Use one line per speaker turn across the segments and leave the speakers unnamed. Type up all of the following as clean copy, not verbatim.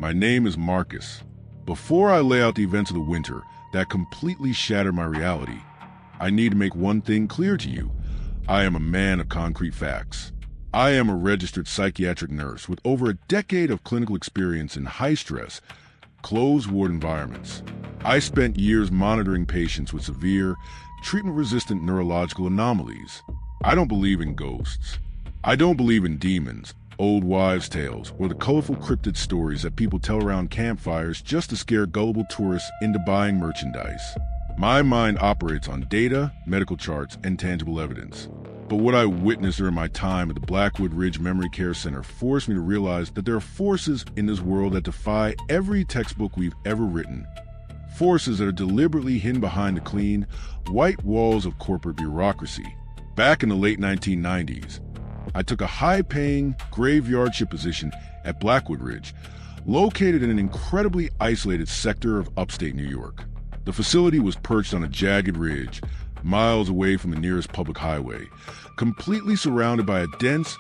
My name is Marcus. Before I lay out the events of the winter that completely shattered my reality, I need to make one thing clear to you. I am a man of concrete facts. I am a registered psychiatric nurse with over a decade of clinical experience in high-stress, closed-ward environments. I spent years monitoring patients with severe, treatment-resistant neurological anomalies. I don't believe in ghosts. I don't believe in demons, old wives' tales, or the colorful cryptid stories that people tell around campfires just to scare gullible tourists into buying merchandise. My mind operates on data, medical charts, and tangible evidence. But what I witnessed during my time at the Blackwood Ridge Memory Care Center forced me to realize that there are forces in this world that defy every textbook we've ever written. Forces that are deliberately hidden behind the clean, white walls of corporate bureaucracy. Back in the late 1990s, I took a high-paying graveyard shift position at Blackwood Ridge, located in an incredibly isolated sector of upstate New York. The facility was perched on a jagged ridge, miles away from the nearest public highway, completely surrounded by a dense,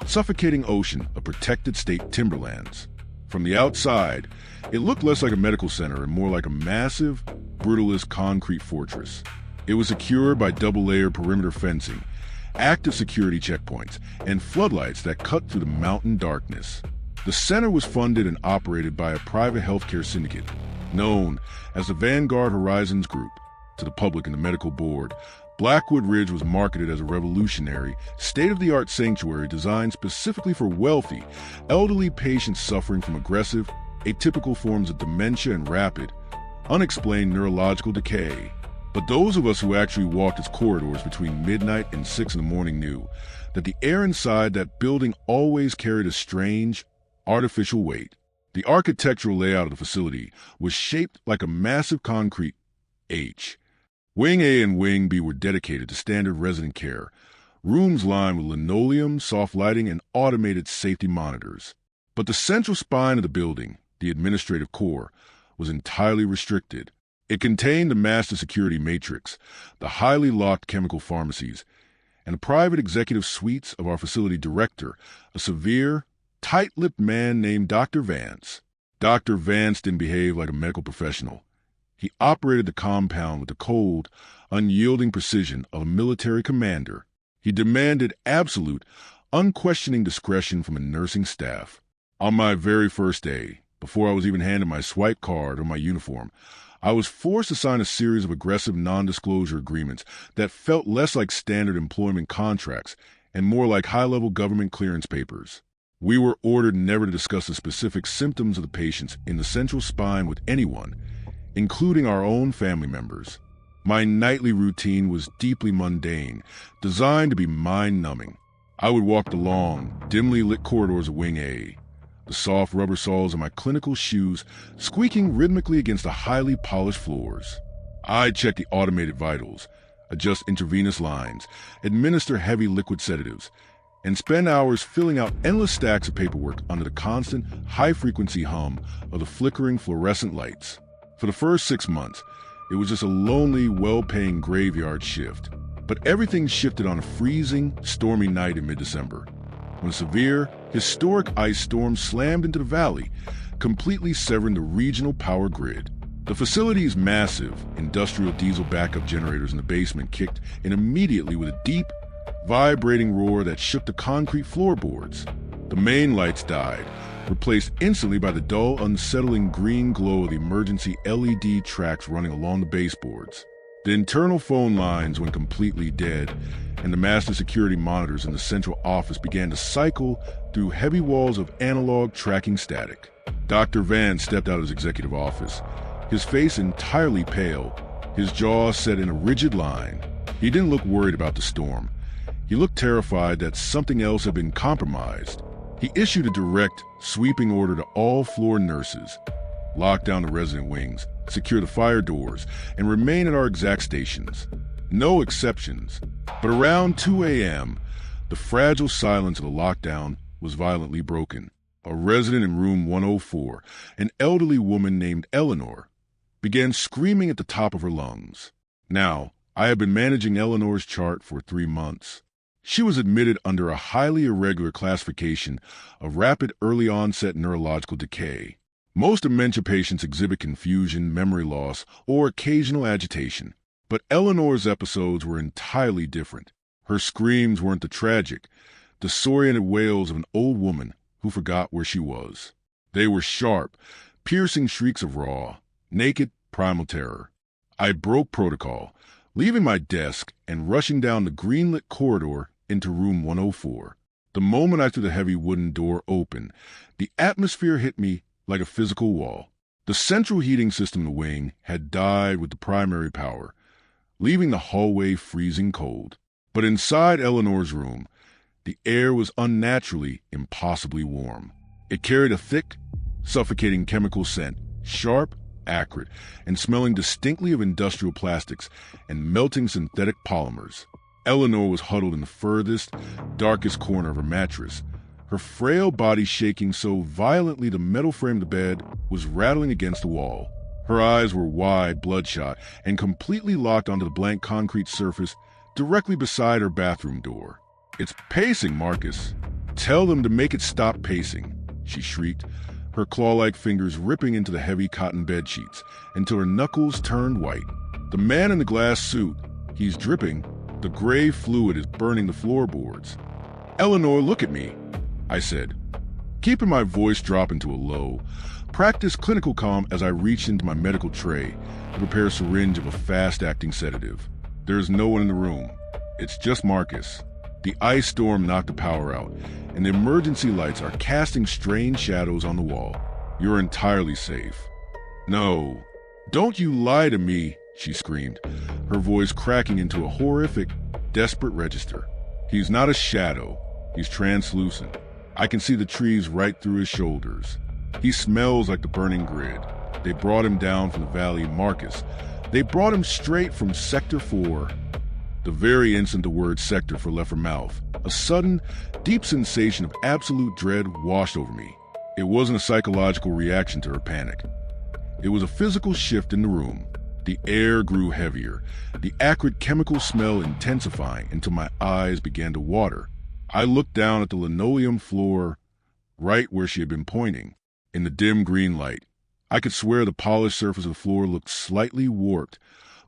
suffocating ocean of protected state timberlands. From the outside, it looked less like a medical center and more like a massive, brutalist concrete fortress. It was secured by double-layered perimeter fencing, active security checkpoints, and floodlights that cut through the mountain darkness. The center was funded and operated by a private healthcare syndicate known as the Vanguard Horizons Group. To the public and the medical board, Blackwood Ridge was marketed as a revolutionary, state-of-the-art sanctuary designed specifically for wealthy, elderly patients suffering from aggressive, atypical forms of dementia and rapid, unexplained neurological decay. But those of us who actually walked its corridors between midnight and 6 in the morning knew that the air inside that building always carried a strange, artificial weight. The architectural layout of the facility was shaped like a massive concrete H. Wing A and Wing B were dedicated to standard resident care, rooms lined with linoleum, soft lighting, and automated safety monitors. But the central spine of the building, the administrative core, was entirely restricted. It contained the master security matrix, the highly locked chemical pharmacies, and the private executive suites of our facility director, a severe, tight-lipped man named Dr. Vance. Dr. Vance didn't behave like a medical professional. He operated the compound with the cold, unyielding precision of a military commander. He demanded absolute, unquestioning discretion from a nursing staff. On my very first day, before I was even handed my swipe card or my uniform, I was forced to sign a series of aggressive non-disclosure agreements that felt less like standard employment contracts and more like high-level government clearance papers. We were ordered never to discuss the specific symptoms of the patients in the central spine with anyone, including our own family members. My nightly routine was deeply mundane, designed to be mind-numbing. I would walk the long, dimly lit corridors of Wing A, the soft rubber soles of my clinical shoes squeaking rhythmically against the highly polished floors. I'd check the automated vitals, adjust intravenous lines, administer heavy liquid sedatives, and spend hours filling out endless stacks of paperwork under the constant, high-frequency hum of the flickering fluorescent lights. For the first 6 months, it was just a lonely, well-paying graveyard shift. But everything shifted on a freezing, stormy night in mid-December, when a severe, historic ice storm slammed into the valley, completely severing the regional power grid. The facility's massive, industrial diesel backup generators in the basement kicked in immediately with a deep, vibrating roar that shook the concrete floorboards. The main lights died, replaced instantly by the dull, unsettling green glow of the emergency LED tracks running along the baseboards. The internal phone lines went completely dead, and the master security monitors in the central office began to cycle through heavy walls of analog tracking static. Dr. Van stepped out of his executive office, his face entirely pale, his jaw set in a rigid line. He didn't look worried about the storm. He looked terrified that something else had been compromised. He issued a direct, sweeping order to all floor nurses: lock down the resident wings, secure the fire doors, and remain at our exact stations. No exceptions. But around 2 a.m., the fragile silence of the lockdown was violently broken. A resident in room 104, an elderly woman named Eleanor, began screaming at the top of her lungs. Now, I had been managing Eleanor's chart for 3 months. She was admitted under a highly irregular classification of rapid early-onset neurological decay. Most dementia patients exhibit confusion, memory loss, or occasional agitation. But Eleanor's episodes were entirely different. Her screams weren't the tragic, disoriented wails of an old woman who forgot where she was. They were sharp, piercing shrieks of raw, naked, primal terror. I broke protocol, leaving my desk and rushing down the green-lit corridor into room 104. The moment I threw the heavy wooden door open, the atmosphere hit me like a physical wall. The central heating system in the wing had died with the primary power, leaving the hallway freezing cold. But inside Eleanor's room, the air was unnaturally, impossibly warm. It carried a thick, suffocating chemical scent, sharp, acrid, and smelling distinctly of industrial plastics and melting synthetic polymers. Eleanor was huddled in the furthest, darkest corner of her mattress, her frail body shaking so violently the metal frame of the bed was rattling against the wall. Her eyes were wide, bloodshot, and completely locked onto the blank concrete surface directly beside her bathroom door. "It's pacing, Marcus. Tell them to make it stop pacing," she shrieked, her claw-like fingers ripping into the heavy cotton bed sheets until her knuckles turned white. The man in the glass suit, he's dripping. The gray fluid is burning the floorboards. "Eleanor, look at me," I said, keeping my voice drop into a low, practiced clinical calm as I reached into my medical tray to prepare a syringe of a fast-acting sedative. There's no one in the room. It's just Marcus. The ice storm knocked the power out, and the emergency lights are casting strange shadows on the wall. You're entirely safe. "No, don't you lie to me," she screamed, her voice cracking into a horrific, desperate register. "He's not a shadow. He's translucent. I can see the trees right through his shoulders. He smells like the burning grid. They brought him down from the valley, Marcus. They brought him straight from Sector 4. The very instant the word sector left her mouth, a sudden, deep sensation of absolute dread washed over me. It wasn't a psychological reaction to her panic. It was a physical shift in the room. The air grew heavier, the acrid chemical smell intensifying until my eyes began to water. I looked down at the linoleum floor, right where she had been pointing. In the dim green light, I could swear the polished surface of the floor looked slightly warped,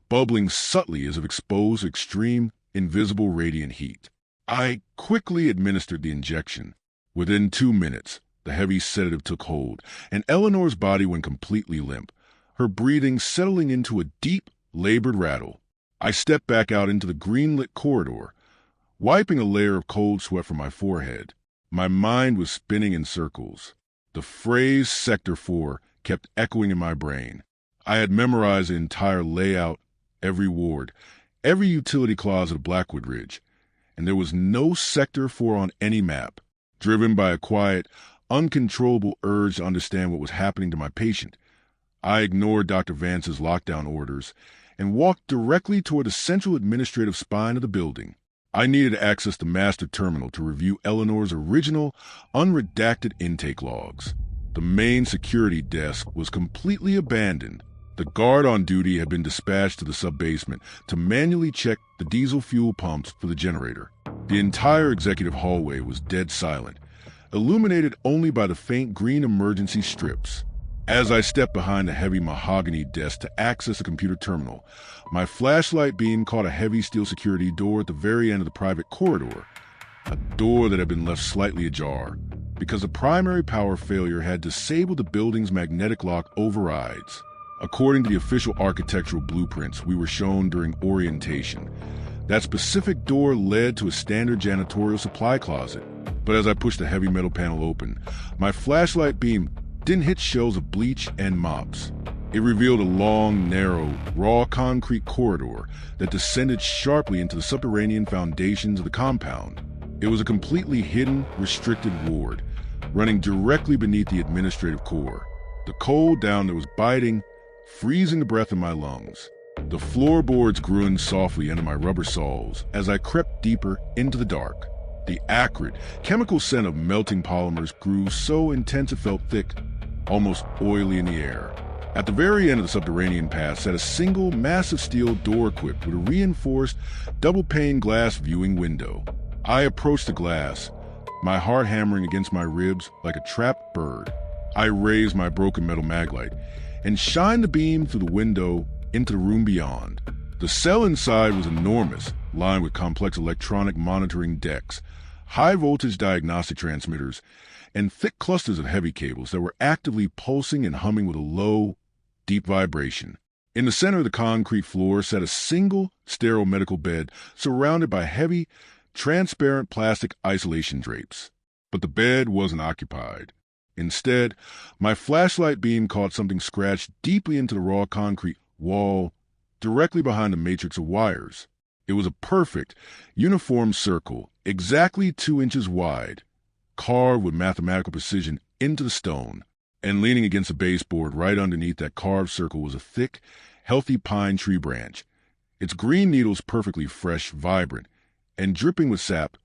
bubbling subtly as if exposed to extreme, invisible radiant heat. I quickly administered the injection. Within 2 minutes, the heavy sedative took hold, and Eleanor's body went completely limp, her breathing settling into a deep, labored rattle. I stepped back out into the green-lit corridor, wiping a layer of cold sweat from my forehead. My mind was spinning in circles. The phrase Sector 4 kept echoing in my brain. I had memorized the entire layout, every ward, every utility closet of Blackwood Ridge, and there was no Sector 4 on any map. Driven by a quiet, uncontrollable urge to understand what was happening to my patient, I ignored Dr. Vance's lockdown orders and walked directly toward the central administrative spine of the building. I needed to access the master terminal to review Eleanor's original, unredacted intake logs. The main security desk was completely abandoned. The guard on duty had been dispatched to the sub-basement to manually check the diesel fuel pumps for the generator. The entire executive hallway was dead silent, illuminated only by the faint green emergency strips. As I stepped behind the heavy mahogany desk to access the computer terminal, my flashlight beam caught a heavy steel security door at the very end of the private corridor, a door that had been left slightly ajar, because the primary power failure had disabled the building's magnetic lock overrides. According to the official architectural blueprints we were shown during orientation, that specific door led to a standard janitorial supply closet. But as I pushed the heavy metal panel open, my flashlight beam didn't hit shelves of bleach and mops. It revealed a long, narrow, raw concrete corridor that descended sharply into the subterranean foundations of the compound. It was a completely hidden, restricted ward, running directly beneath the administrative core. The cold down there was biting, freezing the breath in my lungs. The floorboards groaned softly under my rubber soles as I crept deeper into the dark. The acrid, chemical scent of melting polymers grew so intense it felt thick, almost oily in the air. At the very end of the subterranean path sat a single, massive steel door equipped with a reinforced, double-pane glass viewing window. I approached the glass, my heart hammering against my ribs like a trapped bird. I raised my broken metal maglite and shined the beam through the window into the room beyond. The cell inside was enormous, lined with complex electronic monitoring decks, high-voltage diagnostic transmitters, and thick clusters of heavy cables that were actively pulsing and humming with a low, deep vibration. In the center of the concrete floor sat a single, sterile medical bed surrounded by heavy, transparent plastic isolation drapes. But the bed wasn't occupied. Instead, my flashlight beam caught something scratched deeply into the raw concrete wall directly behind a matrix of wires. It was a perfect, uniform circle, exactly 2 inches wide, carved with mathematical precision into the stone. And leaning against a baseboard right underneath that carved circle was a thick, healthy pine tree branch, its green needles perfectly fresh, vibrant, and dripping with sap,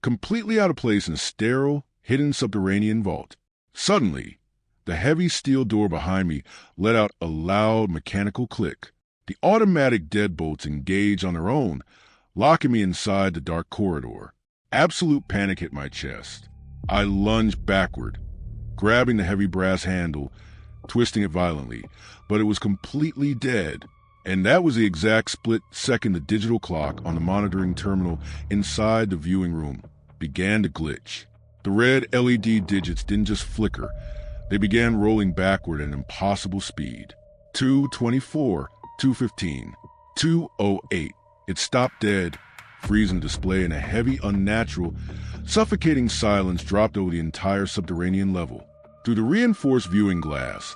completely out of place in a sterile, hidden subterranean vault. Suddenly, the heavy steel door behind me let out a loud mechanical click. The automatic deadbolts engaged on their own, locking me inside the dark corridor. Absolute panic hit my chest. I lunged backward, grabbing the heavy brass handle, twisting it violently, but it was completely dead. And that was the exact split second the digital clock on the monitoring terminal inside the viewing room began to glitch. The red LED digits didn't just flicker, they began rolling backward at an impossible speed. 2:24, 2:15, 2:08. It stopped dead, freezing the display, and a heavy, unnatural, suffocating silence dropped over the entire subterranean level. Through the reinforced viewing glass,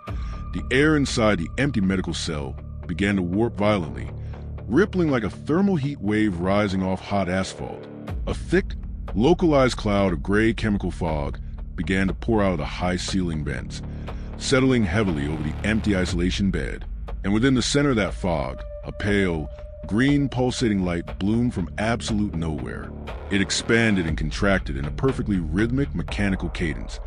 the air inside the empty medical cell began to warp violently, rippling like a thermal heat wave rising off hot asphalt. A thick, localized cloud of gray chemical fog began to pour out of the high ceiling vents, settling heavily over the empty isolation bed. And within the center of that fog, a pale, green pulsating light bloomed from absolute nowhere. It expanded and contracted in a perfectly rhythmic mechanical cadence,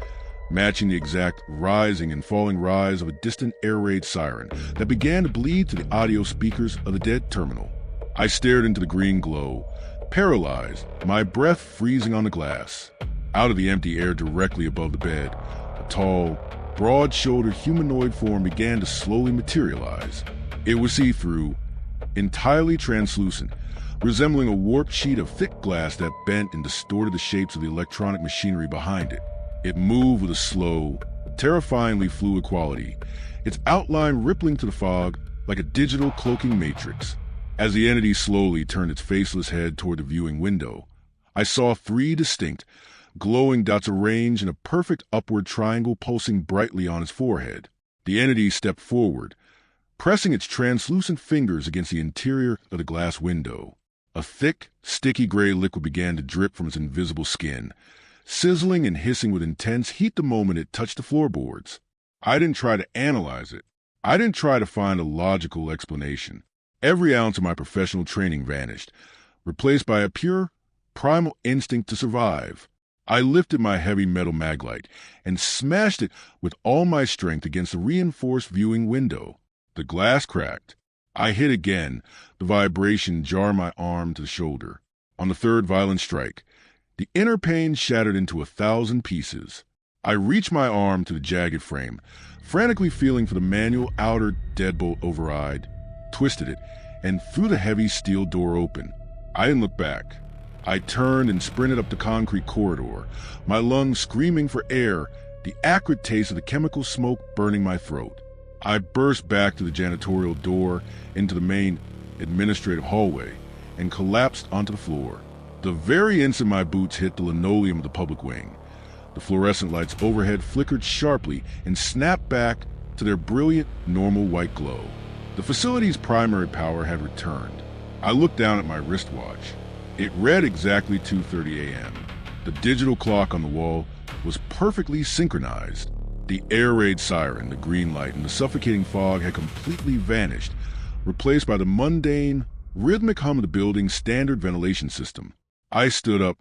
matching the exact rising and falling rise of a distant air raid siren that began to bleed to the audio speakers of the dead terminal. I stared into the green glow, paralyzed, my breath freezing on the glass. Out of the empty air directly above the bed, a tall, broad-shouldered humanoid form began to slowly materialize. It was see-through, entirely translucent, resembling a warped sheet of thick glass that bent and distorted the shapes of the electronic machinery behind it. It moved with a slow, terrifyingly fluid quality, its outline rippling to the fog like a digital cloaking matrix. As the entity slowly turned its faceless head toward the viewing window, I saw 3 distinct, glowing dots arranged in a perfect upward triangle pulsing brightly on its forehead. The entity stepped forward, pressing its translucent fingers against the interior of the glass window. A thick, sticky gray liquid began to drip from its invisible skin, sizzling and hissing with intense heat the moment it touched the floorboards. I didn't try to analyze it. I didn't try to find a logical explanation. Every ounce of my professional training vanished, replaced by a pure, primal instinct to survive. I lifted my heavy metal maglite and smashed it with all my strength against the reinforced viewing window. The glass cracked. I hit again, the vibration jarred my arm to the shoulder. On the third violent strike, the inner pane shattered into 1,000 pieces. I reached my arm to the jagged frame, frantically feeling for the manual outer deadbolt override, twisted it, and threw the heavy steel door open. I didn't look back. I turned and sprinted up the concrete corridor, my lungs screaming for air, the acrid taste of the chemical smoke burning my throat. I burst back to the janitorial door into the main administrative hallway and collapsed onto the floor. The very instant my boots hit the linoleum of the public wing, the fluorescent lights overhead flickered sharply and snapped back to their brilliant, normal white glow. The facility's primary power had returned. I looked down at my wristwatch. It read exactly 2:30 a.m. The digital clock on the wall was perfectly synchronized. The air raid siren, the green light, and the suffocating fog had completely vanished, replaced by the mundane, rhythmic hum of the building's standard ventilation system. I stood up,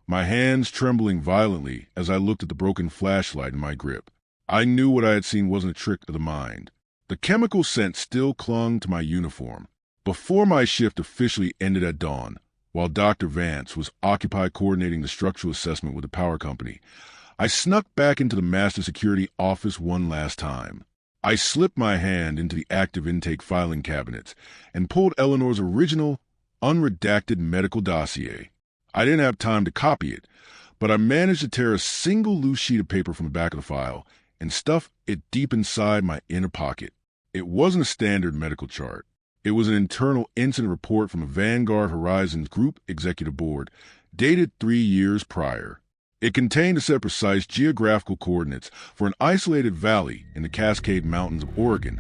my hands trembling violently as I looked at the broken flashlight in my grip. I knew what I had seen wasn't a trick of the mind. The chemical scent still clung to my uniform. Before my shift officially ended at dawn, while Dr. Vance was occupied coordinating the structural assessment with the power company, I snuck back into the master security office one last time. I slipped my hand into the active intake filing cabinets and pulled Eleanor's original, unredacted medical dossier. I didn't have time to copy it, but I managed to tear a single loose sheet of paper from the back of the file and stuff it deep inside my inner pocket. It wasn't a standard medical chart. It was an internal incident report from the Vanguard Horizons Group Executive Board, dated 3 years prior. It contained a set of precise geographical coordinates for an isolated valley in the Cascade Mountains of Oregon,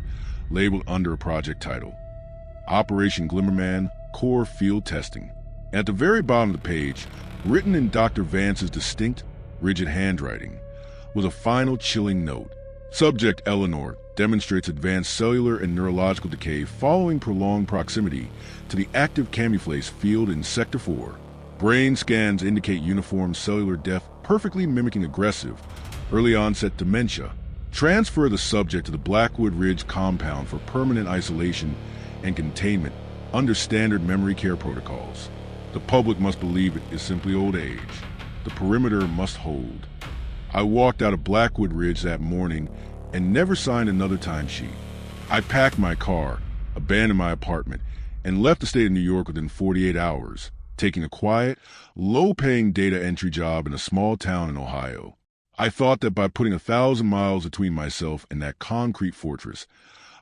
labeled under a project title, Operation Glimmerman Core Field Testing. At the very bottom of the page, written in Dr. Vance's distinct, rigid handwriting, was a final chilling note. Subject Eleanor demonstrates advanced cellular and neurological decay following prolonged proximity to the active camouflage field in Sector 4. Brain scans indicate uniform cellular death perfectly mimicking aggressive, early-onset dementia. Transfer the subject to the Blackwood Ridge compound for permanent isolation and containment under standard memory care protocols. The public must believe it is simply old age. The perimeter must hold. I walked out of Blackwood Ridge that morning and never signed another timesheet. I packed my car, abandoned my apartment, and left the state of New York within 48 hours, taking a quiet, low-paying data entry job in a small town in Ohio. I thought that by putting 1,000 miles between myself and that concrete fortress,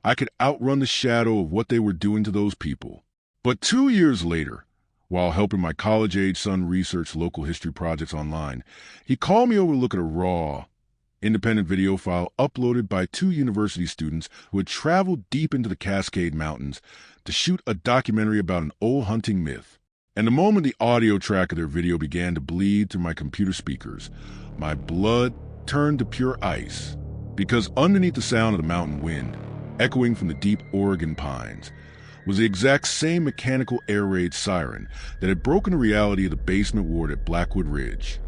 I could outrun the shadow of what they were doing to those people. But 2 years later, while helping my college-age son research local history projects online, he called me over to look at a raw, independent video file uploaded by 2 university students who had traveled deep into the Cascade Mountains to shoot a documentary about an old hunting myth. And the moment the audio track of their video began to bleed through my computer speakers, my blood turned to pure ice. Because underneath the sound of the mountain wind, echoing from the deep Oregon pines, was the exact same mechanical air raid siren that had broken the reality of the basement ward at Blackwood Ridge.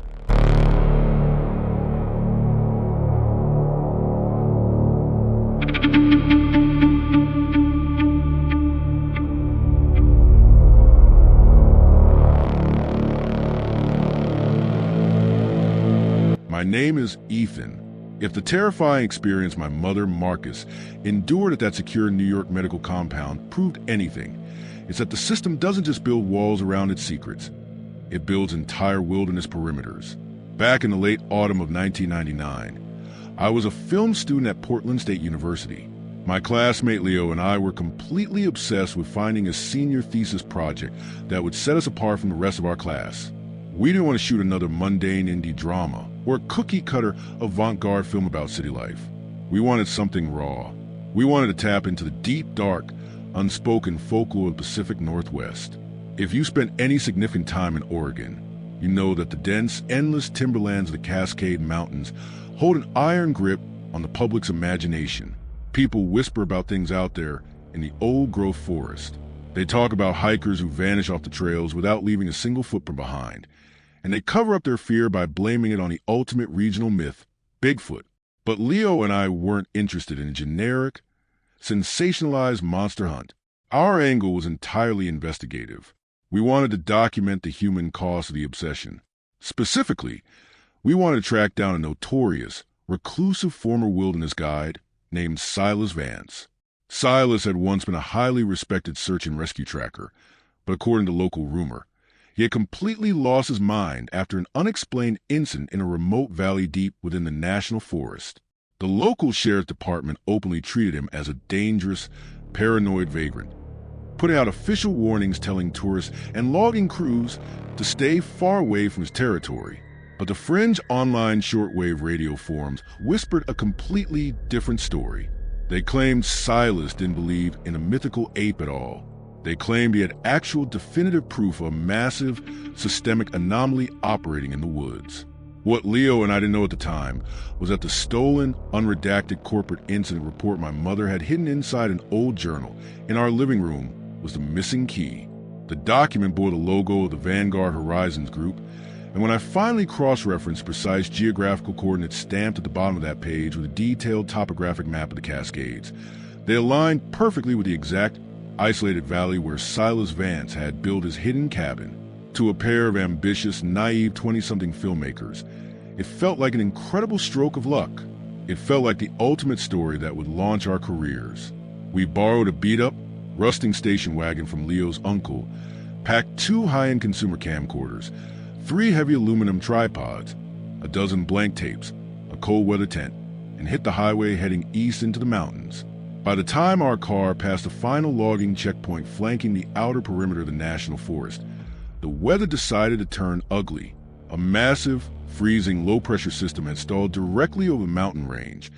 My name is Ethan. If the terrifying experience my mother, Marcus, endured at that secure New York medical compound proved anything, it's that the system doesn't just build walls around its secrets. It builds entire wilderness perimeters. Back in the late autumn of 1999, I was a film student at Portland State University. My classmate Leo and I were completely obsessed with finding a senior thesis project that would set us apart from the rest of our class. We didn't want to shoot another mundane indie drama or a cookie-cutter avant-garde film about city life. We wanted something raw. We wanted to tap into the deep, dark, unspoken folklore of the Pacific Northwest. If you spent any significant time in Oregon, you know that the dense, endless timberlands of the Cascade Mountains hold an iron grip on the public's imagination. People whisper about things out there in the old-growth forest. They talk about hikers who vanish off the trails without leaving a single footprint behind. And they cover up their fear by blaming it on the ultimate regional myth, Bigfoot. But Leo and I weren't interested in a generic, sensationalized monster hunt. Our angle was entirely investigative. We wanted to document the human cost of the obsession. Specifically, we wanted to track down a notorious, reclusive former wilderness guide named Silas Vance. Silas had once been a highly respected search and rescue tracker, but according to local rumor, he had completely lost his mind after an unexplained incident in a remote valley deep within the national forest. The local sheriff's department openly treated him as a dangerous, paranoid vagrant, putting out official warnings telling tourists and logging crews to stay far away from his territory. But the fringe online shortwave radio forums whispered a completely different story. They claimed Silas didn't believe in a mythical ape at all. They claimed he had actual definitive proof of a massive, systemic anomaly operating in the woods. What Leo and I didn't know at the time was that the stolen, unredacted corporate incident report my mother had hidden inside an old journal in our living room was the missing key. The document bore the logo of the Vanguard Horizons Group, and when I finally cross-referenced precise geographical coordinates stamped at the bottom of that page with a detailed topographic map of the Cascades, they aligned perfectly with the exact isolated valley where Silas Vance had built his hidden cabin. To a pair of ambitious, naive 20-something filmmakers, It felt like an incredible stroke of luck. It felt like the ultimate story that would launch our careers. We borrowed a beat-up, rusting station wagon from Leo's uncle, packed 2 high-end consumer camcorders, 3 heavy aluminum tripods, a dozen blank tapes, a cold weather tent, and hit the highway heading east into the mountains. By the time our car passed the final logging checkpoint flanking the outer perimeter of the National Forest, the weather decided to turn ugly. A massive, freezing low-pressure system had stalled directly over the mountain range,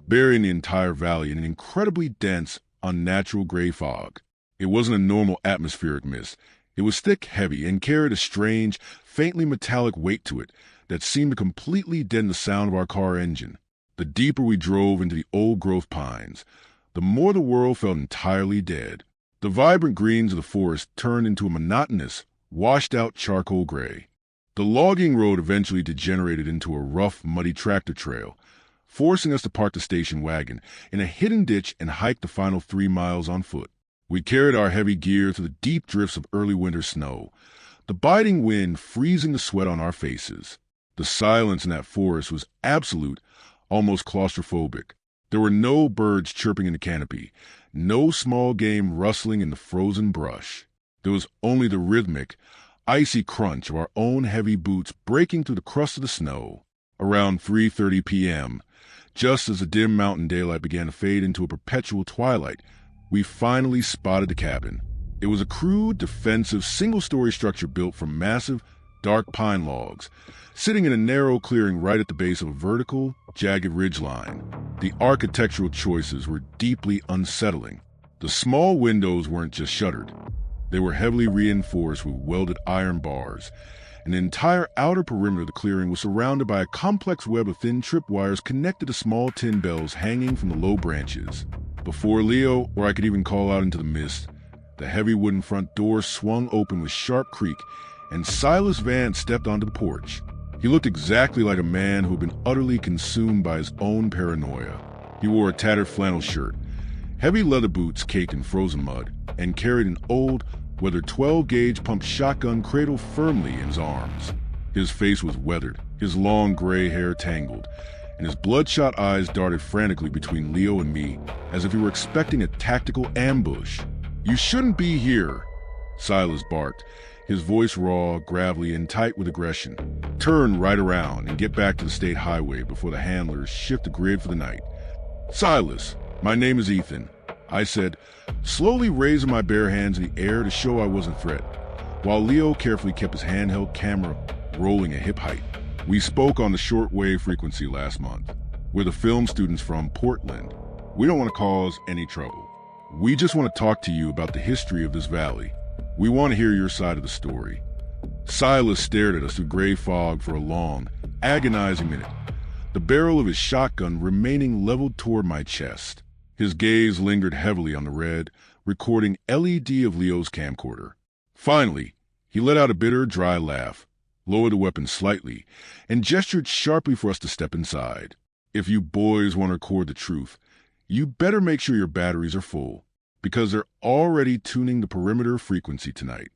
burying the entire valley in an incredibly dense, unnatural gray fog. It wasn't a normal atmospheric mist. It was thick, heavy, and carried a strange, faintly metallic weight to it that seemed to completely deaden the sound of our car engine. The deeper we drove into the old-growth pines, the more the world felt entirely dead. The vibrant greens of the forest turned into a monotonous, washed-out charcoal gray. The logging road eventually degenerated into a rough, muddy tractor trail, forcing us to park the station wagon in a hidden ditch and hike the final 3 miles on foot. We carried our heavy gear through the deep drifts of early winter snow, the biting wind freezing the sweat on our faces. The silence in that forest was absolute, almost claustrophobic. There were no birds chirping in the canopy, no small game rustling in the frozen brush. There was only the rhythmic, icy crunch of our own heavy boots breaking through the crust of the snow. Around 3:30 p.m., just as the dim mountain daylight began to fade into a perpetual twilight, we finally spotted the cabin. It was a crude, defensive, single-story structure built from massive, dark pine logs, sitting in a narrow clearing right at the base of a vertical, jagged ridgeline. The architectural choices were deeply unsettling. The small windows weren't just shuttered. They were heavily reinforced with welded iron bars, and the entire outer perimeter of the clearing was surrounded by a complex web of thin tripwires connected to small tin bells hanging from the low branches. Before Leo, or I could even call out into the mist, the heavy wooden front door swung open with sharp creak, and Silas Vance stepped onto the porch. He looked exactly like a man who had been utterly consumed by his own paranoia. He wore a tattered flannel shirt, heavy leather boots caked in frozen mud, and carried an old, weathered 12-gauge pump shotgun cradled firmly in his arms. His face was weathered, his long gray hair tangled, and his bloodshot eyes darted frantically between Leo and me as if he were expecting a tactical ambush. "You shouldn't be here," Silas barked, his voice raw, gravelly, and tight with aggression. "Turn right around and get back to the state highway before the handlers shift the grid for the night." "Silas, my name is Ethan," I said, slowly raising my bare hands in the air to show I wasn't a threat, while Leo carefully kept his handheld camera rolling at hip height. "We spoke on the shortwave frequency last month. We're the film students from Portland. We don't want to cause any trouble. We just want to talk to you about the history of this valley. We want to hear your side of the story." Silas stared at us through gray fog for a long, agonizing minute, the barrel of his shotgun remaining leveled toward my chest. His gaze lingered heavily on the red, recording LED of Leo's camcorder. Finally, he let out a bitter, dry laugh, lowered the weapon slightly, and gestured sharply for us to step inside. "If you boys want to record the truth, you better make sure your batteries are full, because they're already tuning the perimeter frequency tonight."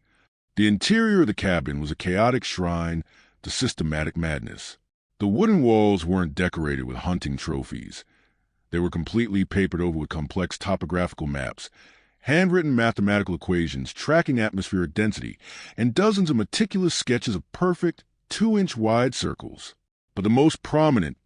The interior of the cabin was a chaotic shrine to systematic madness. The wooden walls weren't decorated with hunting trophies. They were completely papered over with complex topographical maps, handwritten mathematical equations tracking atmospheric density, and dozens of meticulous sketches of perfect 2-inch wide circles. But the most prominent,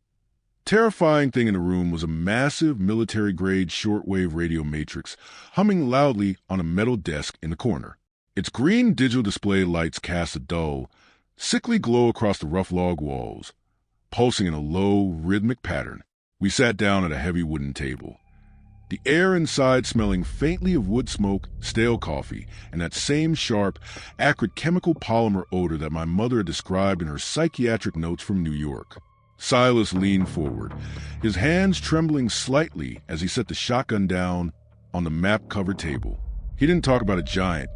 terrifying thing in the room was a massive military-grade shortwave radio matrix humming loudly on a metal desk in the corner. Its green digital display lights cast a dull, sickly glow across the rough log walls, pulsing in a low, rhythmic pattern. We sat down at a heavy wooden table, the air inside smelling faintly of wood smoke, stale coffee, and that same sharp, acrid chemical polymer odor that my mother had described in her psychiatric notes from New York. Silas leaned forward, his hands trembling slightly as he set the shotgun down on the map-covered table. He didn't talk about a giant,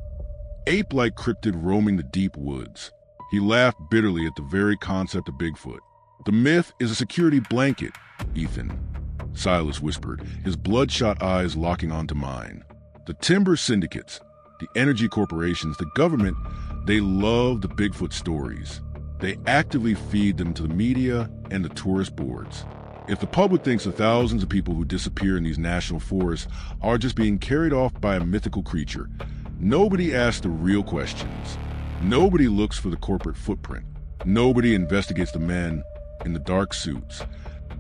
ape-like cryptid roaming the deep woods. He laughed bitterly at the very concept of Bigfoot. "The myth is a security blanket, Ethan," Silas whispered, his bloodshot eyes locking onto mine. "The timber syndicates, the energy corporations, the government, they love the Bigfoot stories. They actively feed them to the media and the tourist boards. If the public thinks the thousands of people who disappear in these national forests are just being carried off by a mythical creature, nobody asks the real questions. Nobody looks for the corporate footprint. Nobody investigates the men in the dark suits.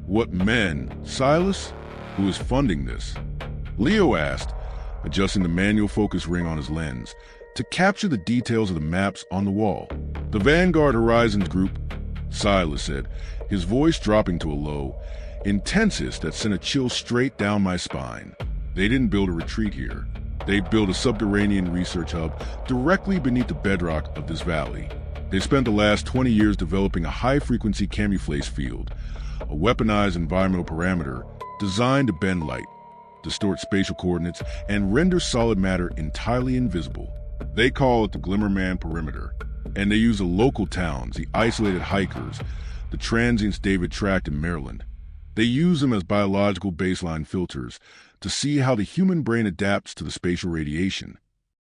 What men? Silas? Who is funding this? Leo asked, adjusting the manual focus ring on his lens to capture the details of the maps on the wall. The Vanguard Horizons Group, Silas said, his voice dropping to a low, intensest that sent a chill straight down my spine. They didn't build a retreat here. They built a subterranean research hub directly beneath the bedrock of this valley. They spent the last 20 years developing a high-frequency camouflage field, a weaponized environmental parameter designed to bend light, distort spatial coordinates, and render solid matter entirely invisible. They call it the Glimmerman perimeter, and they use the local towns, the isolated hikers, the transients David tracked in Maryland. They use them as biological baseline filters to see how the human brain adapts to the spatial radiation.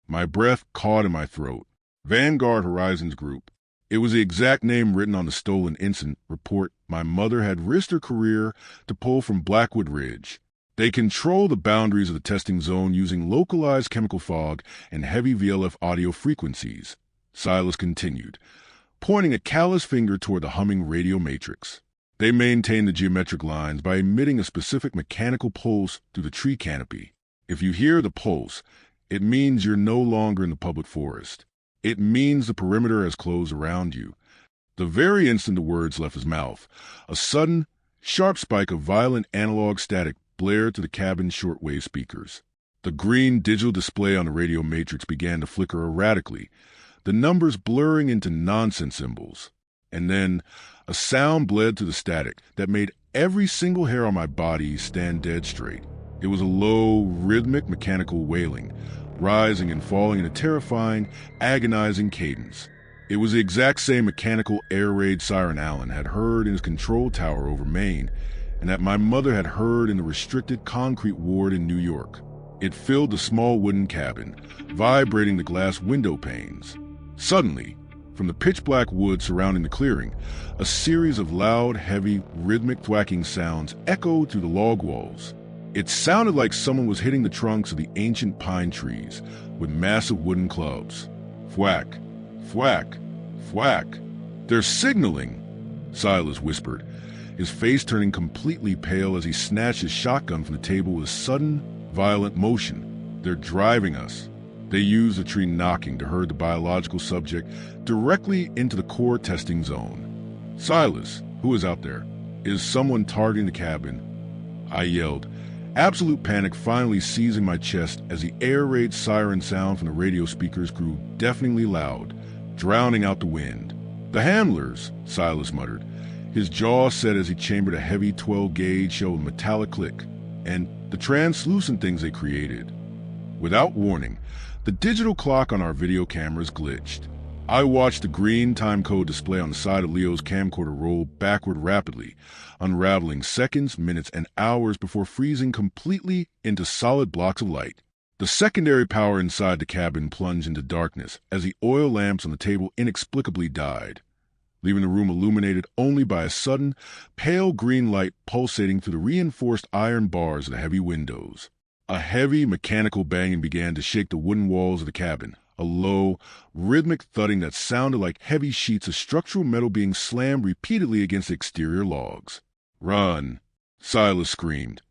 My breath caught in my throat. Vanguard Horizons Group. It was the exact name written on the stolen incident report my mother had risked her career to pull from Blackwood Ridge. They control the boundaries of the testing zone using localized chemical fog and heavy VLF audio frequencies, Silas continued, pointing a callous finger toward the humming radio matrix. They maintain the geometric lines by emitting a specific mechanical pulse through the tree canopy. If you hear the pulse, it means you're no longer in the public forest. It means the perimeter has closed around you. The very instant the words left his mouth, a sudden, sharp spike of violent analog static blared to the cabin's shortwave speakers. The green digital display on the radio matrix began to flicker erratically, the numbers blurring into nonsense symbols. And then, a sound bled through the static that made every single hair on my body stand dead straight. It was a low, rhythmic, mechanical wailing, rising and falling in a terrifying, agonizing cadence. It was the exact same mechanical air raid siren Allen had heard in his control tower over Maine, and that my mother had heard in the restricted concrete ward in New York. It filled the small wooden cabin, vibrating the glass window panes. Suddenly, from the pitch-black woods surrounding the clearing, a series of loud, heavy, rhythmic thwacking sounds echoed through the log walls. It sounded like someone was hitting the trunks of the ancient pine trees with massive wooden clubs. Thwack, thwack, thwack. They're signaling, Silas whispered, his face turning completely pale as he snatched his shotgun from the table with a sudden, violent motion. They're driving us. They use the tree knocking to herd the biological subject directly into the core testing zone. Silas, who is out there? Is someone targeting the cabin? I yelled, absolute panic finally seizing my chest as the air raid siren sound from the radio speakers grew deafeningly loud, drowning out the wind. The handlers, Silas muttered, his jaw set as he chambered a heavy 12-gauge shell with metallic click, and the translucent things they created. Without warning, the digital clock on our video cameras glitched. I watched the green time code display on the side of Leo's camcorder roll backward rapidly, unraveling seconds, minutes, and hours before freezing completely into solid blocks of light. The secondary power inside the cabin plunged into darkness as the oil lamps on the table inexplicably died, leaving the room illuminated only by a sudden, pale green light pulsating through the reinforced iron bars of the heavy windows. A heavy, mechanical banging began to shake the wooden walls of the cabin, a low, rhythmic thudding that sounded like heavy sheets of structural metal being slammed repeatedly against exterior logs. Run, Silas screamed,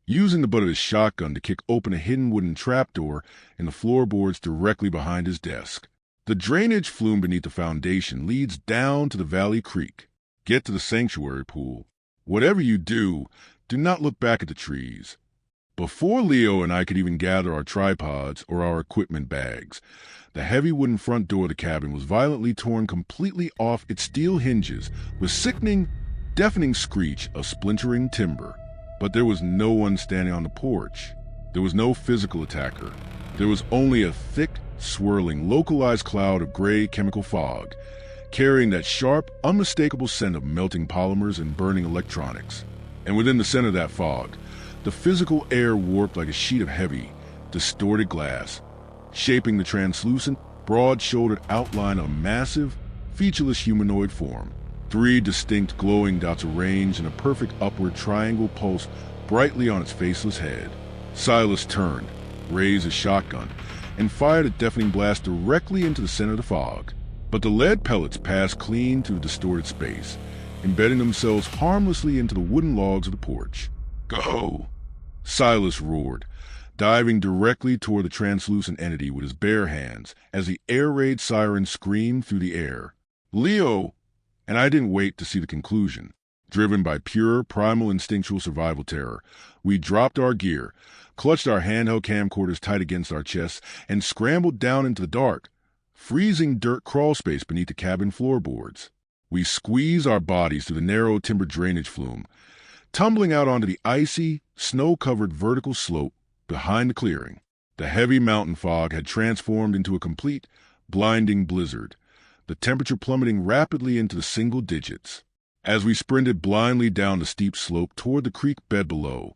using the butt of his shotgun to kick open a hidden wooden trapdoor in the floorboards directly behind his desk. The drainage flume beneath the foundation leads down to the Valley Creek. Get to the sanctuary pool. Whatever you do, do not look back at the trees. Before Leo and I could even gather our tripods or our equipment bags, the heavy wooden front door of the cabin was violently torn completely off its steel hinges with sickening, deafening screech of splintering timber. But there was no one standing on the porch. There was no physical attacker. There was only a thick, swirling, localized cloud of gray chemical fog, carrying that sharp, unmistakable scent of melting polymers and burning electronics. And within the center of that fog, the physical air warped like a sheet of heavy, distorted glass, shaping the translucent, broad-shouldered outline of a massive, featureless humanoid form. 3 distinct glowing dots arranged in a perfect upward triangle pulsed brightly on its faceless head. Silas turned, raised his shotgun, and fired a deafening blast directly into the center of the fog. But the lead pellets passed clean through the distorted space, embedding themselves harmlessly into the wooden logs of the porch. "Go!" Silas roared, diving directly toward the translucent entity with his bare hands as the air raid siren screamed through the air. "Leo!" And I didn't wait to see the conclusion. Driven by pure, primal instinctual survival terror, we dropped our gear, clutched our handheld camcorders tight against our chests, and scrambled down into the dark, freezing dirt crawl space beneath the cabin floorboards. We squeezed our bodies through the narrow timber drainage flume, tumbling out onto the icy, snow-covered vertical slope behind the clearing. The heavy mountain fog had transformed into a complete, blinding blizzard, the temperature plummeting rapidly into the single digits. As we sprinted blindly down the steep slope toward the creek bed below,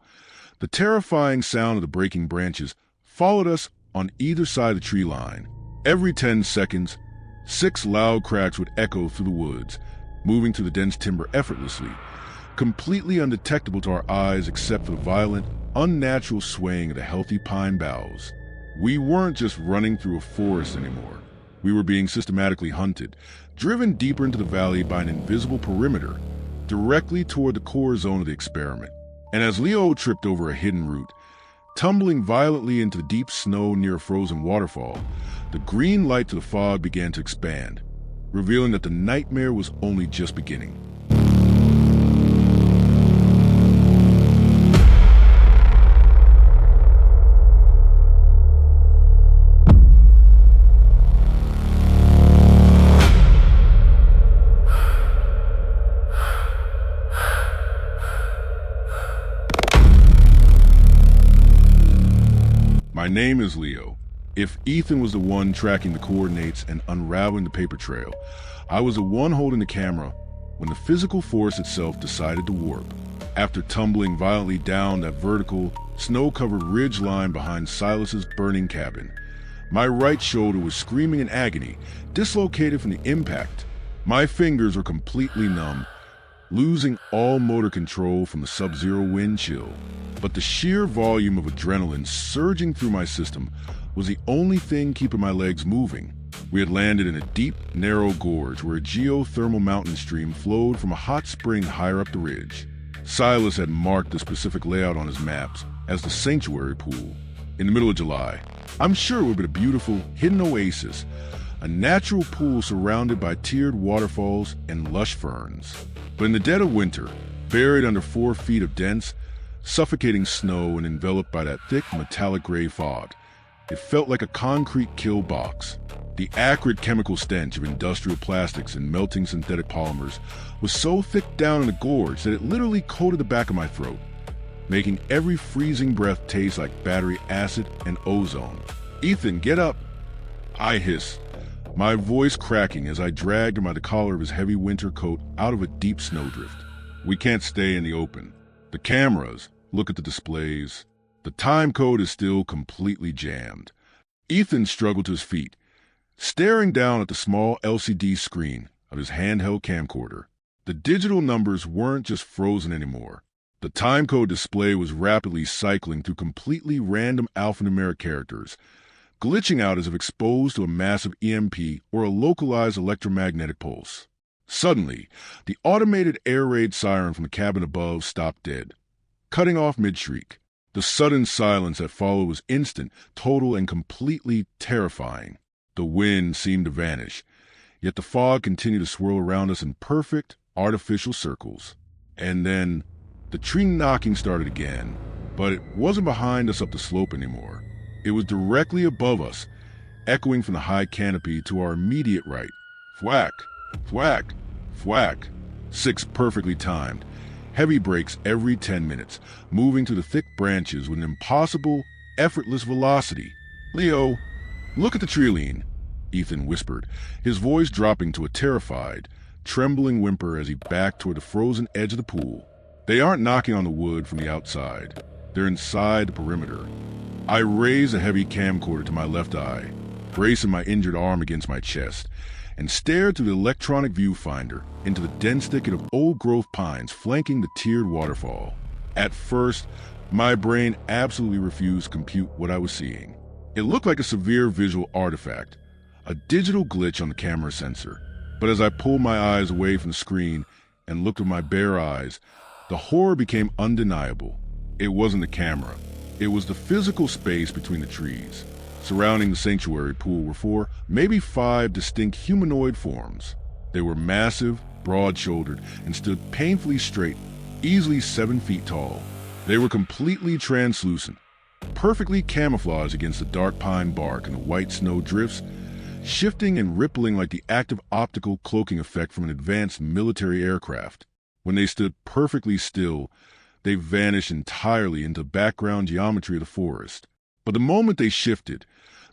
the terrifying sound of the breaking branches followed us on either side of the tree line. Every 10 seconds, 6 loud cracks would echo through the woods, moving through the dense timber effortlessly, completely undetectable to our eyes except for the violent, unnatural swaying of the healthy pine boughs. We weren't just running through a forest anymore. We were being systematically hunted, driven deeper into the valley by an invisible perimeter, directly toward the core zone of the experiment. And as Leo tripped over a hidden root, tumbling violently into the deep snow near a frozen waterfall, the green light to the fog began to expand, revealing that the nightmare was only just beginning. My name is Leo. If Ethan was the one tracking the coordinates and unraveling the paper trail, I was the one holding the camera when the physical force itself decided to warp. After tumbling violently down that vertical, snow-covered ridge line behind Silas's burning cabin, my right shoulder was screaming in agony, dislocated from the impact. My fingers were completely numb, losing all motor control from the sub-zero wind chill. But the sheer volume of adrenaline surging through my system was the only thing keeping my legs moving. We had landed in a deep, narrow gorge where a geothermal mountain stream flowed from a hot spring higher up the ridge. Silas had marked the specific layout on his maps as the Sanctuary Pool. In the middle of July, I'm sure it would be a beautiful, hidden oasis, a natural pool surrounded by tiered waterfalls and lush ferns. But in the dead of winter, buried under 4 feet of dense, suffocating snow and enveloped by that thick metallic gray fog, it felt like a concrete kill box. The acrid chemical stench of industrial plastics and melting synthetic polymers was so thick down in the gorge that it literally coated the back of my throat, making every freezing breath taste like battery acid and ozone. "Ethan, get up!" I hissed, my voice cracking as I dragged him by the collar of his heavy winter coat out of a deep snowdrift. "We can't stay in the open. The cameras, look at the displays. The time code is still completely jammed." Ethan struggled to his feet, staring down at the small LCD screen of his handheld camcorder. The digital numbers weren't just frozen anymore. The timecode display was rapidly cycling through completely random alphanumeric characters, glitching out as if exposed to a massive EMP or a localized electromagnetic pulse. Suddenly, the automated air raid siren from the cabin above stopped dead, cutting off mid-shriek. The sudden silence that followed was instant, total, and completely terrifying. The wind seemed to vanish, yet the fog continued to swirl around us in perfect, artificial circles. And then, the tree knocking started again, but it wasn't behind us up the slope anymore. It was directly above us, echoing from the high canopy to our immediate right. Thwack, thwack, thwack. 6 perfectly timed, heavy breaks every 10 minutes, moving through the thick branches with an impossible, effortless velocity. "Leo, look at the tree line," Ethan whispered, his voice dropping to a terrified, trembling whimper as he backed toward the frozen edge of the pool. "They aren't knocking on the wood from the outside. They're inside the perimeter." I raised a heavy camcorder to my left eye, bracing my injured arm against my chest, and stared through the electronic viewfinder into the dense thicket of old-growth pines flanking the tiered waterfall. At first, my brain absolutely refused to compute what I was seeing. It looked like a severe visual artifact, a digital glitch on the camera sensor. But as I pulled my eyes away from the screen and looked with my bare eyes, the horror became undeniable. It wasn't the camera. It was the physical space between the trees. Surrounding the sanctuary pool were 4, maybe 5 distinct humanoid forms. They were massive, broad-shouldered, and stood painfully straight, easily 7 feet tall. They were completely translucent, perfectly camouflaged against the dark pine bark and the white snow drifts, shifting and rippling like the active optical cloaking effect from an advanced military aircraft. When they stood perfectly still, they vanished entirely into the background geometry of the forest. But the moment they shifted,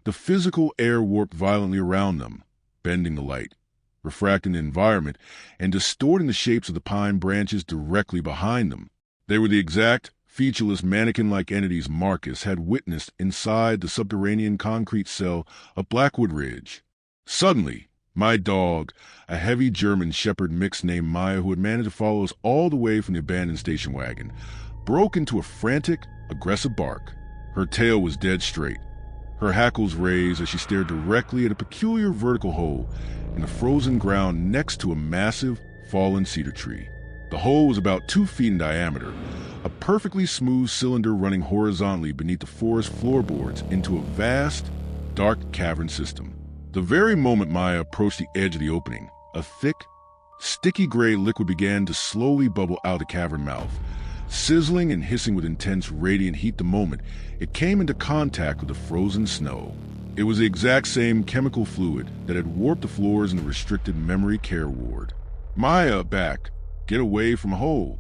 the physical air warped violently around them, bending the light, refracting the environment, and distorting the shapes of the pine branches directly behind them. They were the exact, featureless mannequin-like entities Marcus had witnessed inside the subterranean concrete cell of Blackwood Ridge. Suddenly, my dog, a heavy German shepherd mix named Maya who had managed to follow us all the way from the abandoned station wagon, broke into a frantic, aggressive bark. Her tail was dead straight, her hackles raised as she stared directly at a peculiar vertical hole in the frozen ground next to a massive, fallen cedar tree. The hole was about 2 feet in diameter, a perfectly smooth cylinder running horizontally beneath the forest floorboards into a vast, dark cavern system. The very moment Maya approached the edge of the opening, a thick, sticky gray liquid began to slowly bubble out of the cavern mouth, sizzling and hissing with intense radiant heat the moment it came into contact with the frozen snow. It was the exact same chemical fluid that had warped the floors in the restricted memory care ward. "Maya, back! Get away from a hole!"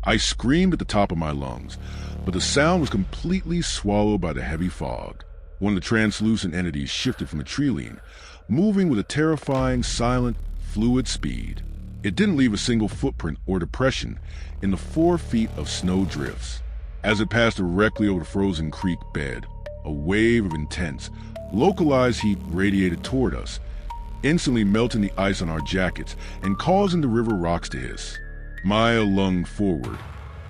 I screamed at the top of my lungs, but the sound was completely swallowed by the heavy fog. One of the translucent entities shifted from the tree line, moving with a terrifying, silent, fluid speed. It didn't leave a single footprint or depression in the 4 feet of snow drifts. As it passed directly over the frozen creek bed, a wave of intense, localized heat radiated toward us, instantly melting the ice on our jackets and causing the river rocks to hiss. Maya lunged forward,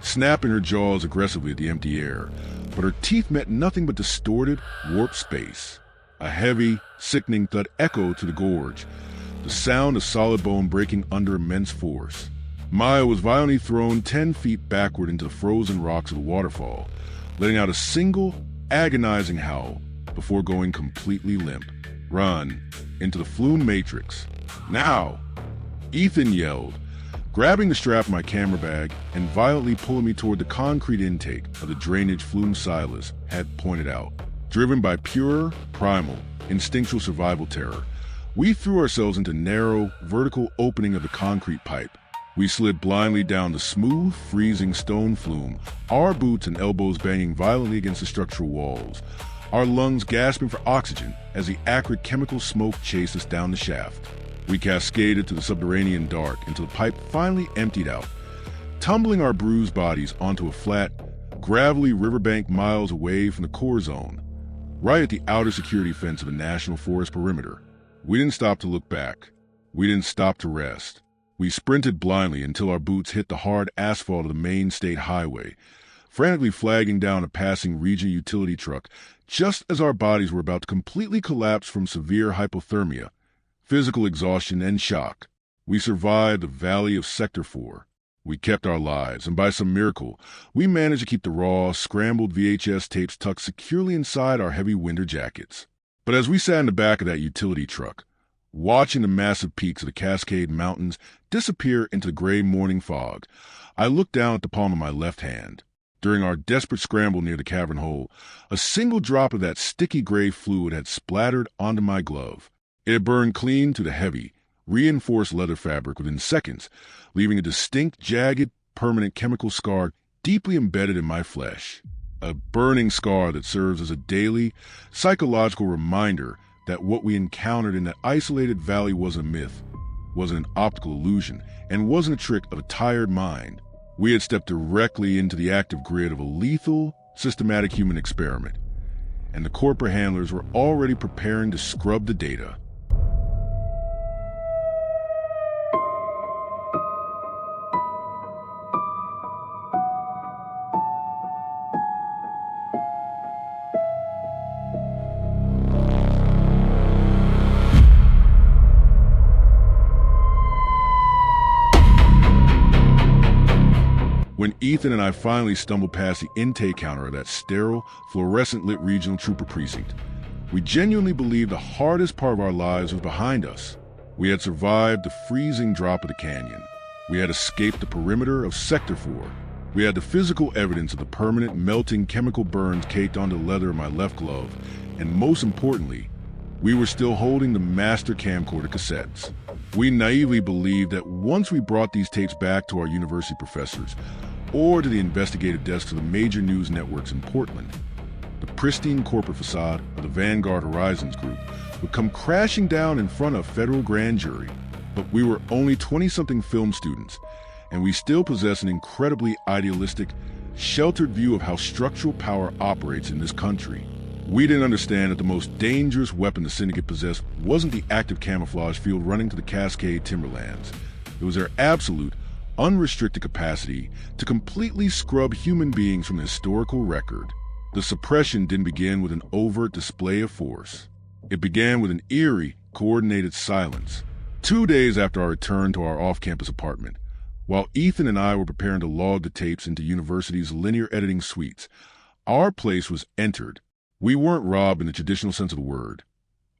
snapping her jaws aggressively at the empty air, but her teeth met nothing but distorted, warped space. A heavy, sickening thud echoed to the gorge, the sound of solid bone breaking under immense force. Maya was violently thrown 10 feet backward into the frozen rocks of the waterfall, letting out a single, agonizing howl before going completely limp. "Run into the flume matrix. Now!" Ethan yelled, grabbing the strap of my camera bag and violently pulling me toward the concrete intake of the drainage flume Silas had pointed out. Driven by pure, primal, instinctual survival terror, we threw ourselves into narrow, vertical opening of the concrete pipe. We slid blindly down the smooth, freezing stone flume, our boots and elbows banging violently against the structural walls, our lungs gasping for oxygen as the acrid chemical smoke chased us down the shaft. We cascaded to the subterranean dark until the pipe finally emptied out, tumbling our bruised bodies onto a flat, gravelly riverbank miles away from the core zone, right at the outer security fence of the National Forest perimeter. We didn't stop to look back. We didn't stop to rest. We sprinted blindly until our boots hit the hard asphalt of the main state highway, frantically flagging down a passing regional utility truck just as our bodies were about to completely collapse from severe hypothermia, physical exhaustion, and shock. We survived the valley of Sector 4. We kept our lives, and by some miracle, we managed to keep the raw, scrambled VHS tapes tucked securely inside our heavy winter jackets. But as we sat in the back of that utility truck, watching the massive peaks of the Cascade Mountains disappear into the gray morning fog, I looked down at the palm of my left hand. During our desperate scramble near the cavern hole, a single drop of that sticky gray fluid had splattered onto my glove. It had burned clean to the heavy, reinforced leather fabric within seconds, leaving a distinct, jagged, permanent chemical scar deeply embedded in my flesh. A burning scar that serves as a daily, psychological reminder that what we encountered in that isolated valley wasn't a myth, wasn't an optical illusion, and wasn't a trick of a tired mind. We had stepped directly into the active grid of a lethal, systematic human experiment, and the corporate handlers were already preparing to scrub the data. When Ethan and I finally stumbled past the intake counter of that sterile, fluorescent-lit regional trooper precinct, we genuinely believed the hardest part of our lives was behind us. We had survived the freezing drop of the canyon. We had escaped the perimeter of Sector 4. We had the physical evidence of the permanent melting chemical burns caked onto the leather of my left glove, and most importantly, we were still holding the master camcorder cassettes. We naively believed that once we brought these tapes back to our university professors, or to the investigative desks of the major news networks in Portland, the pristine corporate facade of the Vanguard Horizons Group would come crashing down in front of a federal grand jury. But we were only 20-something film students, and we still possess an incredibly idealistic, sheltered view of how structural power operates in this country. We didn't understand that the most dangerous weapon the syndicate possessed wasn't the active camouflage field running to the Cascade timberlands. It was their absolute, unrestricted capacity to completely scrub human beings from the historical record. The suppression didn't begin with an overt display of force. It began with an eerie, coordinated silence. 2 days after our return to our off-campus apartment, while Ethan and I were preparing to log the tapes into university's linear editing suites, our place was entered. We weren't robbed in the traditional sense of the word.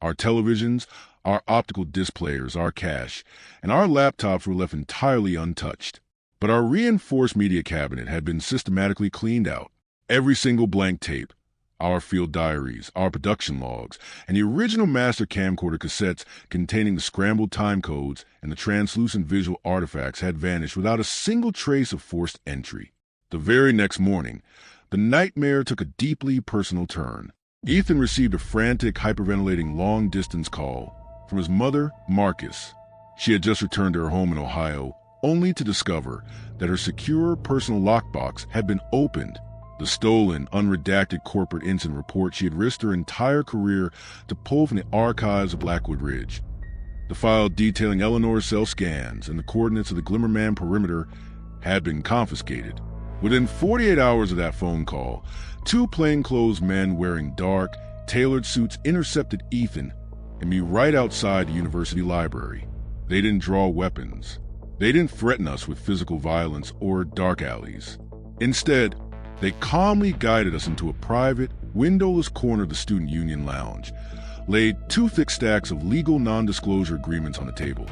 Our televisions, our optical disc players, our cache, and our laptops were left entirely untouched. But our reinforced media cabinet had been systematically cleaned out. Every single blank tape, our field diaries, our production logs, and the original master camcorder cassettes containing the scrambled time codes and the translucent visual artifacts had vanished without a single trace of forced entry. The very next morning, the nightmare took a deeply personal turn. Ethan received a frantic, hyperventilating long-distance call from his mother, Marcus. She had just returned to her home in Ohio, only to discover that her secure personal lockbox had been opened. The stolen, unredacted corporate incident report she had risked her entire career to pull from the archives of Blackwood Ridge. The file detailing Eleanor's cell scans and the coordinates of the Glimmerman perimeter had been confiscated. Within 48 hours of that phone call, 2 plainclothes men wearing dark, tailored suits intercepted Ethan and me right outside the university library. They didn't draw weapons. They didn't threaten us with physical violence or dark alleys. Instead, they calmly guided us into a private, windowless corner of the student union lounge, laid 2 thick stacks of legal non-disclosure agreements on the table,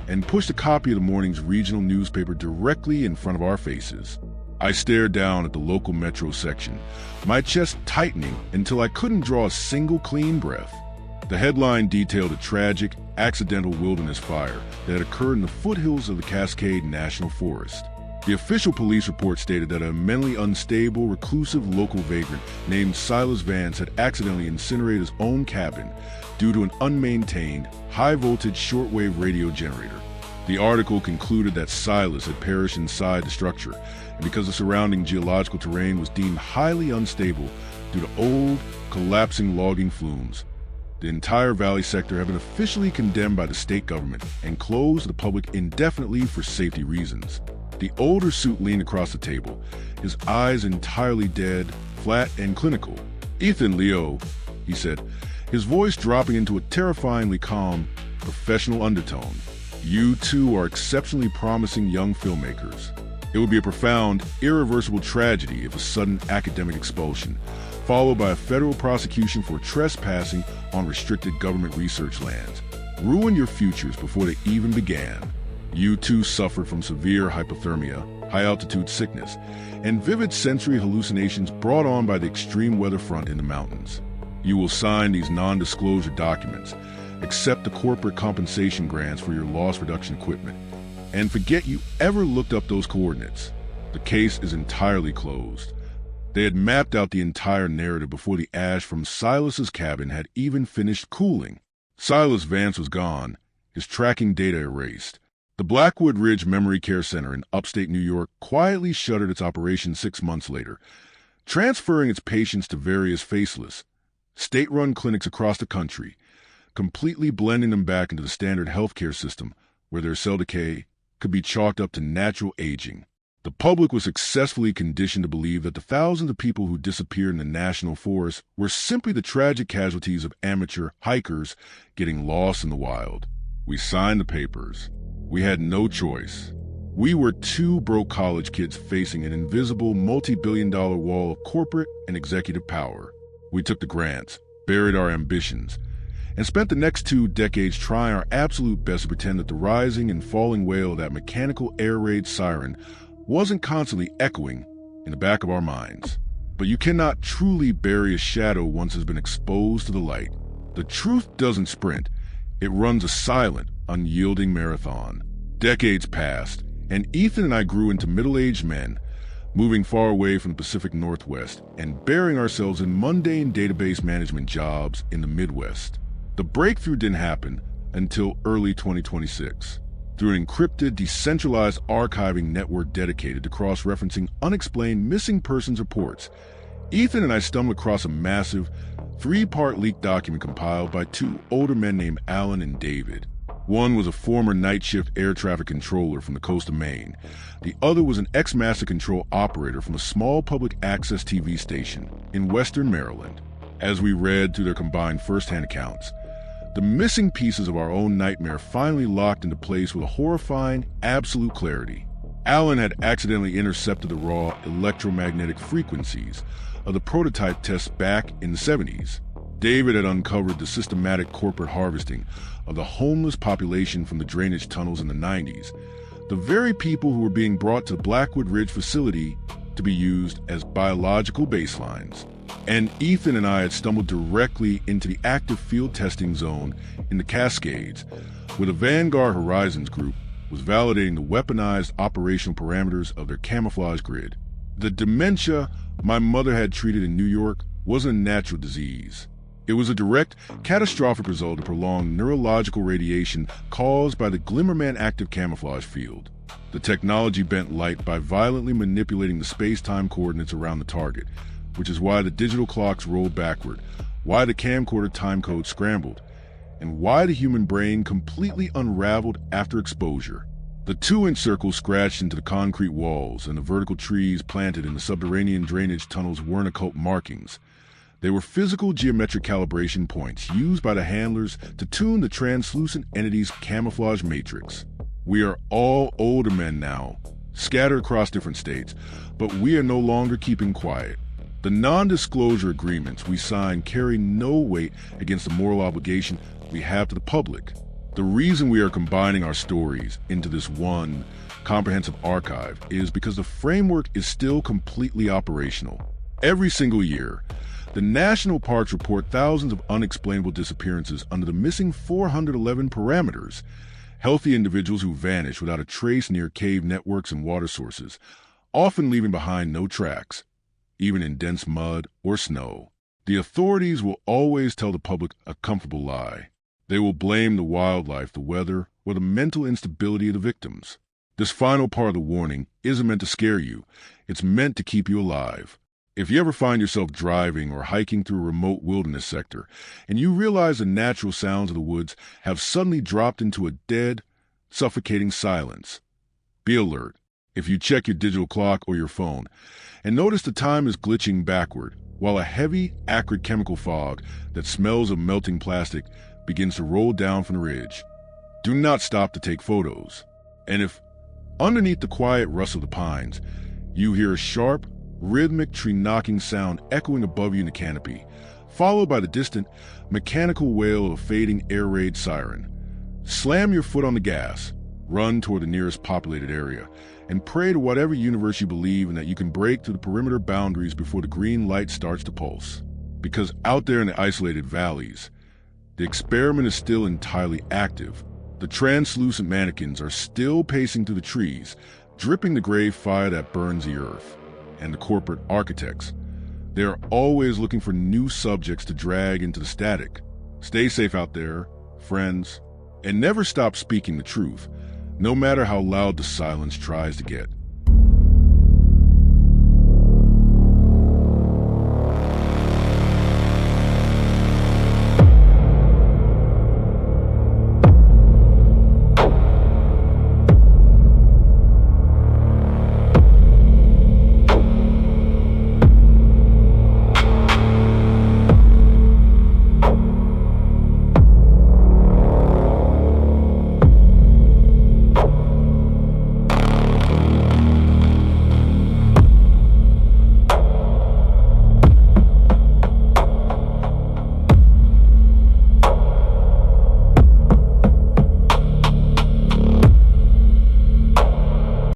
and pushed a copy of the morning's regional newspaper directly in front of our faces. I stared down at the local metro section, my chest tightening until I couldn't draw a single clean breath. The headline detailed a tragic, accidental wilderness fire that had occurred in the foothills of the Cascade National Forest. The official police report stated that a mentally unstable, reclusive local vagrant named Silas Vance had accidentally incinerated his own cabin due to an unmaintained, high-voltage shortwave radio generator. The article concluded that Silas had perished inside the structure, and because the surrounding geological terrain was deemed highly unstable due to old, collapsing logging flumes, the entire valley sector had been officially condemned by the state government and closed to the public indefinitely for safety reasons. The older suit leaned across the table, his eyes entirely dead, flat, and clinical. "Ethan, Leo," he said, his voice dropping into a terrifyingly calm, professional undertone. "You two are exceptionally promising young filmmakers. It would be a profound, irreversible tragedy if a sudden academic expulsion, followed by a federal prosecution for trespassing on restricted government research lands, ruined your futures before they even began. You two suffered from severe hypothermia, high-altitude sickness, and vivid sensory hallucinations brought on by the extreme weather front in the mountains. You will sign these non-disclosure documents, accept the corporate compensation grants for your lost production equipment, and forget you ever looked up those coordinates. The case is entirely closed." They had mapped out the entire narrative before the ash from Silas's cabin had even finished cooling. Silas Vance was gone, his tracking data erased. The Blackwood Ridge Memory Care Center in upstate New York quietly shuttered its operation 6 months later, transferring its patients to various faceless, state-run clinics across the country, completely blending them back into the standard healthcare system where their cell decay could be chalked up to natural aging. The public was successfully conditioned to believe that the thousands of people who disappeared in the national forest were simply the tragic casualties of amateur hikers getting lost in the wild. We signed the papers. We had no choice. We were two broke college kids facing an invisible multi-billion-dollar wall of corporate and executive power. We took the grants, buried our ambitions, and spent the next 2 decades trying our absolute best to pretend that the rising and falling wail of that mechanical air raid siren wasn't constantly echoing in the back of our minds. But you cannot truly bury a shadow once it's been exposed to the light. The truth doesn't sprint. It runs a silent, unyielding marathon. Decades passed, and Ethan and I grew into middle-aged men, moving far away from the Pacific Northwest and burying ourselves in mundane database management jobs in the Midwest. The breakthrough didn't happen until early 2026. Through an encrypted, decentralized archiving network dedicated to cross-referencing unexplained missing persons reports, Ethan and I stumbled across a massive, 3-part leaked document compiled by 2 older men named Alan and David. One was a former night shift air traffic controller from the coast of Maine. The other was an ex-master control operator from a small public access TV station in western Maryland. As we read through their combined first-hand accounts, the missing pieces of our own nightmare finally locked into place with a horrifying, absolute clarity. Alan had accidentally intercepted the raw electromagnetic frequencies of the prototype tests back in the 70s. David had uncovered the systematic corporate harvesting of the homeless population from the drainage tunnels in the 90s, the very people who were being brought to the Blackwood Ridge facility to be used as biological baselines. And Ethan and I had stumbled directly into the active field testing zone in the Cascades, where the Vanguard Horizons group was validating the weaponized operational parameters of their camouflage grid. The dementia my mother had treated in New York wasn't a natural disease. It was a direct, catastrophic result of prolonged neurological radiation caused by the Glimmerman active camouflage field. The technology bent light by violently manipulating the space-time coordinates around the target, which is why the digital clocks rolled backward, why the camcorder timecode scrambled, and why the human brain completely unraveled after exposure. The 2-inch circles scratched into the concrete walls and the vertical trees planted in the subterranean drainage tunnels weren't occult markings. They were physical geometric calibration points used by the handlers to tune the translucent entity's camouflage matrix. We are all older men now, scattered across different states, but we are no longer keeping quiet. The non-disclosure agreements we sign carry no weight against the moral obligation we have to the public. The reason we are combining our stories into this one comprehensive archive is because the framework is still completely operational. Every single year, the national parks report thousands of unexplainable disappearances under the missing 411 parameters. Healthy individuals who vanish without a trace near cave networks and water sources, often leaving behind no tracks, even in dense mud or snow. The authorities will always tell the public a comfortable lie. They will blame the wildlife, the weather, or the mental instability of the victims. This final part of the warning isn't meant to scare you. It's meant to keep you alive. If you ever find yourself driving or hiking through a remote wilderness sector, and you realize the natural sounds of the woods have suddenly dropped into a dead, suffocating silence, be alert. If you check your digital clock or your phone, and notice the time is glitching backward, while a heavy, acrid chemical fog that smells of melting plastic begins to roll down from the ridge, do not stop to take photos. And if, underneath the quiet rustle of the pines, you hear a sharp, rhythmic tree-knocking sound echoing above you in the canopy, followed by the distant, mechanical wail of a fading air raid siren, slam your foot on the gas, run toward the nearest populated area, and pray to whatever universe you believe in that you can break through the perimeter boundaries before the green light starts to pulse. Because out there in the isolated valleys, the experiment is still entirely active. The translucent mannequins are still pacing through the trees, dripping the gray fire that burns the earth. And the corporate architects, they are always looking for new subjects to drag into the static. Stay safe out there, friends, and never stop speaking the truth, no matter how loud the silence tries to get.